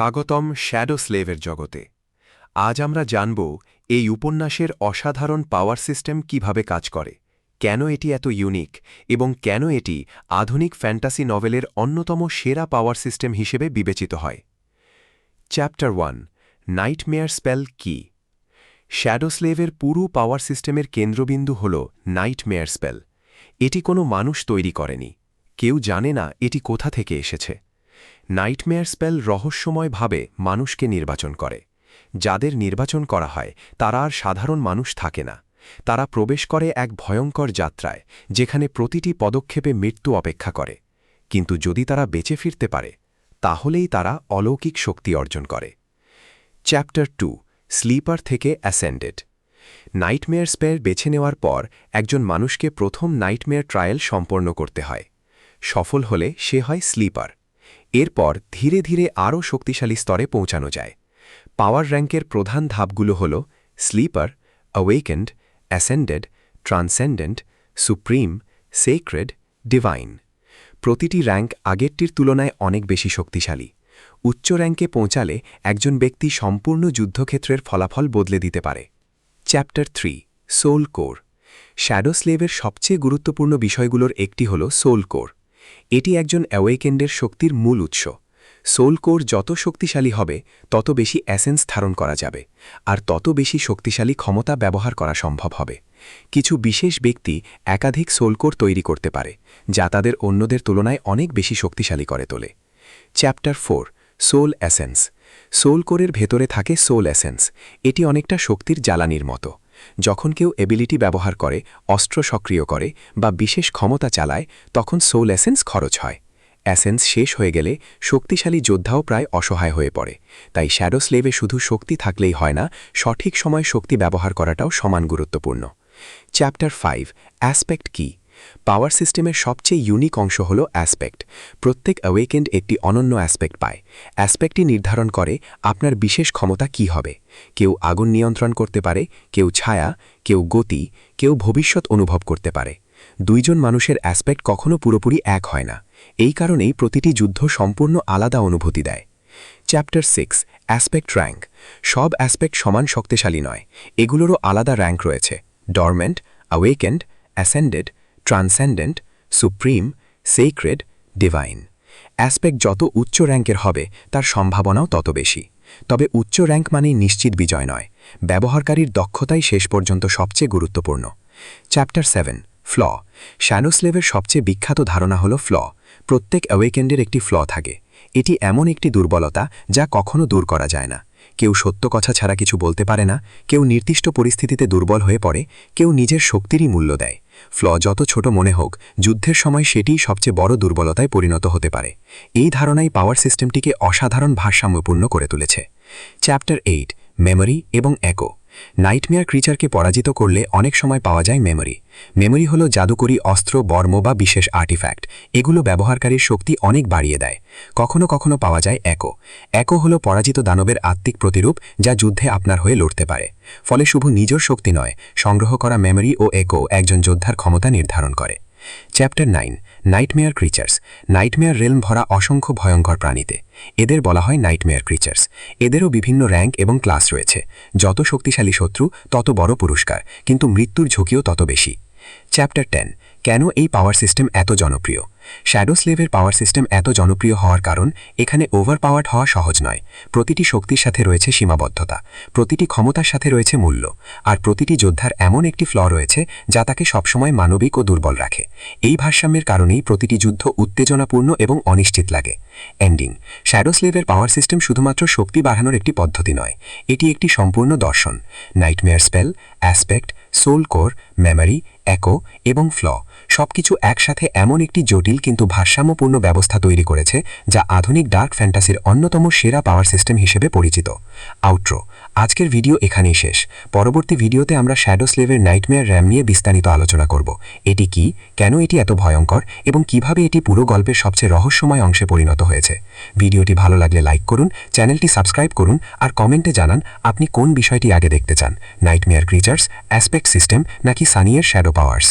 স্বাগতম শ্যাডো স্লেভের জগতে। আজ আমরা জানব এই উপন্যাসের অসাধারণ পাওয়ার সিস্টেম কিভাবে কাজ করে, কেন এটি এত ইউনিক এবং কেন এটি আধুনিক ফ্যান্টাসি নভেলের অন্যতম সেরা পাওয়ার সিস্টেম হিসেবে বিবেচিত হয়। চ্যাপ্টার 1, নাইটমেয়ার স্পেল কি। শ্যাডো স্লেভের পুরো পাওয়ার সিস্টেমের কেন্দ্রবিন্দু হল নাইটমেয়ার স্পেল। এটি কোনো মানুষ তৈরি করেনি, কেউ জানে না এটি কোথা থেকে এসেছে। নাইটমেয়ার স্পেল রহস্যময়ভাবে মানুষকে নির্বাচন করে। যাদের নির্বাচন করা হয় তারা আর সাধারণ মানুষ থাকে না, তারা প্রবেশ করে এক ভয়ঙ্কর যাত্রায় যেখানে প্রতিটি পদক্ষেপে মৃত্যু অপেক্ষা করে। কিন্তু যদি তারা বেঁচে ফিরতে পারে তাহলেই তারা অলৌকিক শক্তি অর্জন করে। চ্যাপ্টার 2, স্লিপার থেকে অ্যাসেন্ডেড। নাইটমেয়ার স্পেল বেছে নেওয়ার পর একজন মানুষকে প্রথম নাইটমেয়ার ট্রায়াল সম্পন্ন করতে হয়। সফল হলে সে হয় স্লিপার। এরপর ধীরে ধীরে আরও শক্তিশালী স্তরে পৌঁছানো যায়। পাওয়ার র্যাঙ্কের প্রধান ধাপগুলো হল sleeper, awakened, ascended, transcendent, supreme, sacred, divine. প্রতিটি র্যাঙ্ক আগেরটির তুলনায় অনেক বেশি শক্তিশালী। উচ্চ র্যাঙ্কে পৌঁছালে একজন ব্যক্তি সম্পূর্ণ যুদ্ধক্ষেত্রের ফলাফল বদলে দিতে পারে। Chapter 3, soul core. শ্যাডো স্লেভের সবচেয়ে গুরুত্বপূর্ণ বিষয়গুলোর একটি হল সোল কোর। এটি একজন অ্যাওয়েকেন্ডের শক্তির মূল উৎস। সোল কোর যত শক্তিশালী হবে তত বেশি এসেন্স ধারণ করা যাবে, আর তত বেশি শক্তিশালী ক্ষমতা ব্যবহার করা সম্ভব হবে। কিছু বিশেষ ব্যক্তি একাধিক সোল কোর তৈরি করতে পারে, যা তাদের অন্যদের তুলনায় অনেক বেশি শক্তিশালী করে তোলে। Chapter 4, soul essence. সোল কোরের ভেতরে থাকে সোল এসেন্স। এটি অনেকটা শক্তির জ্বালানির মতো। যখন কেউ এবিলিটি ব্যবহার করে, অস্ত্র সক্রিয় করে বা বিশেষ ক্ষমতা চালায়, তখন সোল এসেন্স খরচ হয়। এসেন্স শেষ হয়ে গেলে শক্তিশালী যোদ্ধাও প্রায় অসহায় হয়ে পড়ে। তাই শ্যাডো স্লেভে শুধু শক্তি থাকলেই হয় না, সঠিক সময় শক্তি ব্যবহার করাটাও সমান গুরুত্বপূর্ণ। চ্যাপ্টার 5, অ্যাসপেক্ট কি। পাওয়ার সিস্টেমের সবচেয়ে ইউনিক অংশ হল অ্যাসপেক্ট। প্রত্যেক অ্যাওয়েকেন্ড একটি অনন্য অ্যাসপেক্ট পায়। অ্যাসপেক্টটি নির্ধারণ করে আপনার বিশেষ ক্ষমতা কি হবে। কেউ আগুন নিয়ন্ত্রণ করতে পারে, কেউ ছায়া, কেউ গতি, কেউ ভবিষ্যৎ অনুভব করতে পারে। দুইজন মানুষের অ্যাসপেক্ট কখনো পুরোপুরি এক হয় না। এই কারণেই প্রতিটি যুদ্ধ সম্পূর্ণ আলাদা অনুভূতি দেয়। Chapter 6, aspect rank. সব অ্যাসপেক্ট সমান শক্তিশালী নয়, এগুলোরও আলাদা র্যাঙ্ক রয়েছে। Dormant, awakened, ascended, transcendent, supreme, sacred, divine. Aspect যত উচ্চ র্যাঙ্কের হবে তার সম্ভাবনাও তত বেশি। তবে উচ্চ র্যাঙ্ক মানেই নিশ্চিত বিজয় নয়। ব্যবহারকারীর দক্ষতাই শেষ পর্যন্ত সবচেয়ে গুরুত্বপূর্ণ। Chapter 7, flaw. শ্যাডো স্লেভের সবচেয়ে বিখ্যাত ধারণা হল ফ্ল। প্রত্যেক অ্যাওয়েকেন্ডের একটি ফ্ল থাকে। এটি এমন একটি দুর্বলতা যা কখনো দূর করা যায় না। কেউ সত্য কথা ছাড়া কিছু বলতে পারে না, কেউ নির্দিষ্ট পরিস্থিতিতে দুর্বল হয়ে পড়ে, কেউ নিজের শক্তিরই মূল্য দেয়। ফ্ল যত ছোট মনে হোক, যুদ্ধের সময় সেটিই সবচেয়ে বড় দুর্বলতায় পরিণত হতে পারে। এই ধারণাই পাওয়ার সিস্টেমটিকে অসাধারণ ভারসাম্যপূর্ণ করে তুলেছে। চ্যাপ্টার 8, মেমরি এবং একো। নাইটমেয়ার ক্রিচারকে পরাজিত করলে অনেক সময় পাওয়া যায় মেমরি। মেমরি হলো জাদুকরী অস্ত্র, বর্ম বা বিশেষ আর্টিফ্যাক্ট। এগুলো ব্যবহারকারীর শক্তি অনেক বাড়িয়ে দেয়। কখনো কখনো পাওয়া যায় একো। একো হলো পরাজিত দানবের আত্মিক প্রতিরূপ, যা যুদ্ধে আপনার হয়ে লড়তে পারে। ফলে শুধু নিজের শক্তি নয়, সংগ্রহ করা মেমরি ও একো একজন যোদ্ধার ক্ষমতা নির্ধারণ করে। Chapter 9, nightmare creatures. Nightmare realm ভরা অসংখ্য ভয়ঙ্কর প্রাণীতে। এদের বলা হয় নাইটমেয়ার ক্রিচার্স। এদেরও বিভিন্ন র্যাঙ্ক এবং ক্লাস রয়েছে। যত শক্তিশালী শত্রু তত বড় পুরস্কার, কিন্তু মৃত্যুর ঝুঁকিও তত বেশি। চ্যাপ্টার 10, কেন এই পাওয়ার সিস্টেম এত জনপ্রিয়। শ্যাডো স্লেভের পাওয়ার সিস্টেম এত জনপ্রিয় হওয়ার কারণ এখানে ওভারপাওয়ার্ড হওয়া সহজ নয়। প্রতিটি শক্তির সাথে রয়েছে সীমাবদ্ধতা, প্রতিটি ক্ষমতার সাথে রয়েছে মূল্য, আর প্রতিটি যোদ্ধার এমন একটি ফ্ল রয়েছে যা তাকে সবসময় মানবিক ও দুর্বল রাখে। এই ভারসাম্যের কারণেই প্রতিটি যুদ্ধ উত্তেজনাপূর্ণ এবং অনিশ্চিত লাগে। এন্ডিং। শ্যাডো স্লেভের পাওয়ার সিস্টেম শুধুমাত্র শক্তি বাড়ানোর একটি পদ্ধতি নয়, এটি একটি সম্পূর্ণ দর্শন। Nightmare spell, aspect, soul core, memory, echo এবং ফ্ল সবকিছু একসাথে এমন একটি জটিল কিন্তু ভারসাম্যপূর্ণ ব্যবস্থা তৈরি করেছে যা আধুনিক ডার্ক ফ্যান্টাসির অন্যতম সেরা পাওয়ার সিস্টেম হিসেবে পরিচিত। আউট্রো। আজকের ভিডিও এখানেই শেষ। পরবর্তী ভিডিওতে আমরা শ্যাডো স্লেভের নাইটমেয়ার র্যাম নিয়ে বিস্তারিত আলোচনা করব। এটি কি, কেন এটি এত ভয়ঙ্কর এবং কিভাবে এটি পুরো গল্পের সবচেয়ে রহস্যময় অংশে পরিণত হয়েছে। ভিডিওটি ভালো লাগলে লাইক করুন, চ্যানেলটি সাবস্ক্রাইব করুন আর কমেন্টে জানান আপনি কোন বিষয়টি আগে দেখতে চান, নাইটমেয়ার ক্রিচার্স, অ্যাসপেক্ট সিস্টেম নাকি সানিয়ের শ্যাডো পাওয়ার্স।